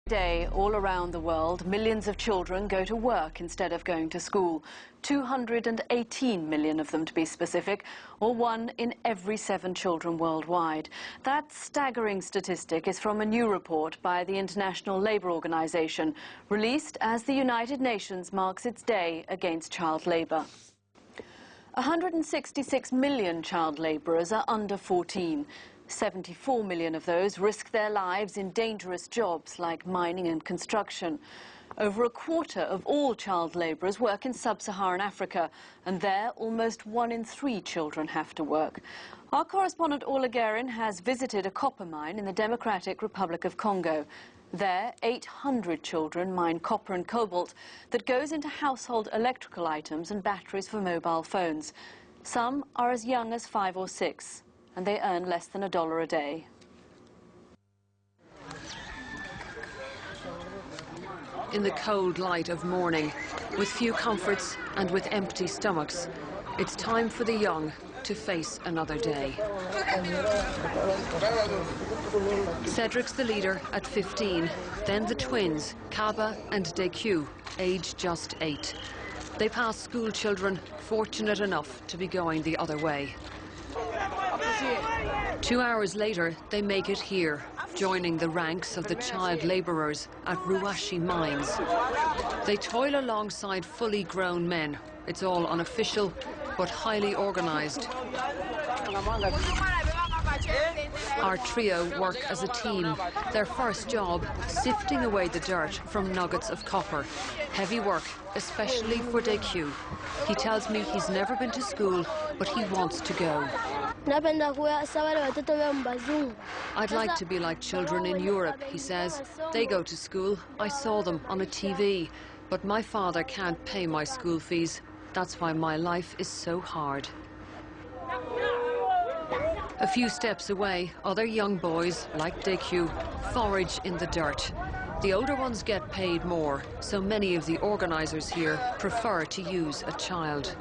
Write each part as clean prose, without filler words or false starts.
Day, all around the world, millions of children go to work instead of going to school. 218 million of them, to be specific, or 1 in every 7 children worldwide. That staggering statistic is from a new report by the International Labour Organization, released as the United Nations marks its day against child labour. 166 million child labourers are under 14. 74 million of those risk their lives in dangerous jobs like mining and construction. Over a quarter of all child labourers work in sub-Saharan Africa, and there almost 1 in 3 children have to work. Our correspondent Ola Guerin has visited a copper mine in the Democratic Republic of Congo. There, 800 children mine copper and cobalt that goes into household electrical items and batteries for mobile phones. Some are as young as 5 or 6. And they earn less than $1 a day. In the cold light of morning, with few comforts and with empty stomachs, it's time for the young to face another day. Cedric's the leader at 15, then the twins, Kaba and Deku, aged just 8. They pass school children fortunate enough to be going the other way. 2 hours later, they make it here, joining the ranks of the child labourers at Ruwashi mines. They toil alongside fully grown men. It's all unofficial, but highly organised. Our trio work as a team. Their first job, sifting away the dirt from nuggets of copper. Heavy work, especially for Deku. He tells me he's never been to school, but he wants to go. I'd like to be like children in Europe, he says. They go to school. I saw them on a TV. But my father can't pay my school fees. That's why my life is so hard. A few steps away, other young boys, like Deku, forage in the dirt. The older ones get paid more, so many of the organisers here prefer to use a child.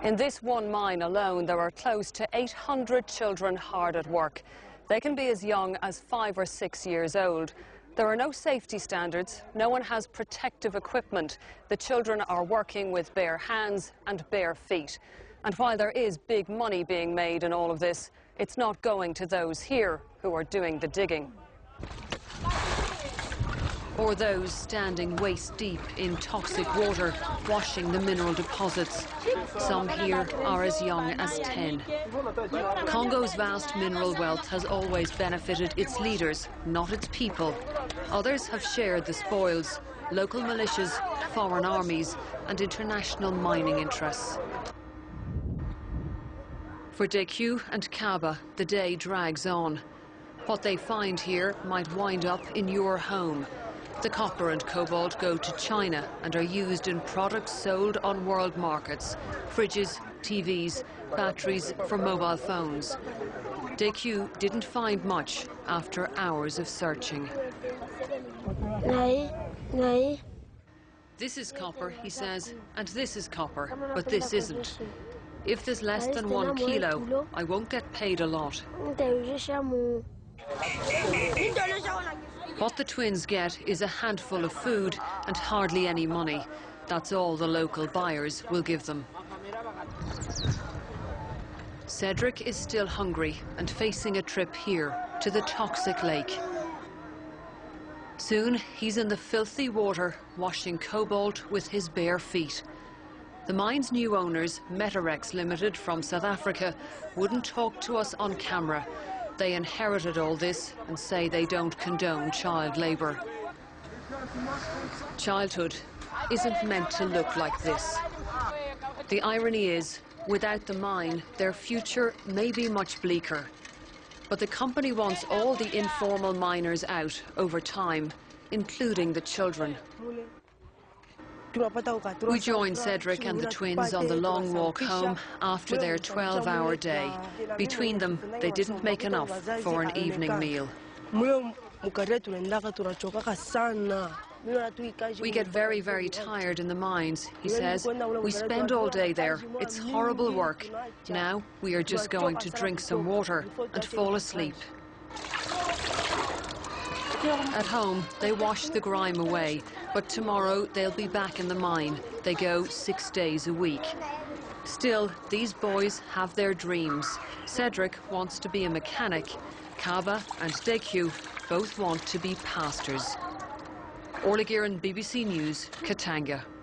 In this one mine alone, there are close to 800 children hard at work. They can be as young as 5 or 6 years old. There are no safety standards, no one has protective equipment. The children are working with bare hands and bare feet. And while there is big money being made in all of this, it's not going to those here who are doing the digging. Or those standing waist deep in toxic water, washing the mineral deposits. Some here are as young as 10. Congo's vast mineral wealth has always benefited its leaders, not its people. Others have shared the spoils, local militias, foreign armies, and international mining interests. For Deku and Kaba, the day drags on. What they find here might wind up in your home. The copper and cobalt go to China and are used in products sold on world markets. Fridges, TVs, batteries for mobile phones. Deku didn't find much after hours of searching. This is copper, he says, and this is copper, but this isn't. If there's less than 1 kilo, I won't get paid a lot. What the twins get is a handful of food and hardly any money. That's all the local buyers will give them. Cedric is still hungry and facing a trip here to the toxic lake. Soon he's in the filthy water, washing cobalt with his bare feet. The mine's new owners, Metarex Limited from South Africa, wouldn't talk to us on camera. They inherited all this and say they don't condone child labour. Childhood isn't meant to look like this. The irony is, without the mine, their future may be much bleaker. But the company wants all the informal miners out over time, including the children. We join Cedric and the twins on the long walk home after their 12-hour day. Between them, they didn't make enough for an evening meal. We get very, very tired in the mines, he says. We spend all day there. It's horrible work. Now we are just going to drink some water and fall asleep. At home, they wash the grime away, but tomorrow they'll be back in the mine. They go 6 days a week. Still, these boys have their dreams. Cedric wants to be a mechanic. Cava and Deku both want to be pastors. Orla Guerin, BBC News, Katanga.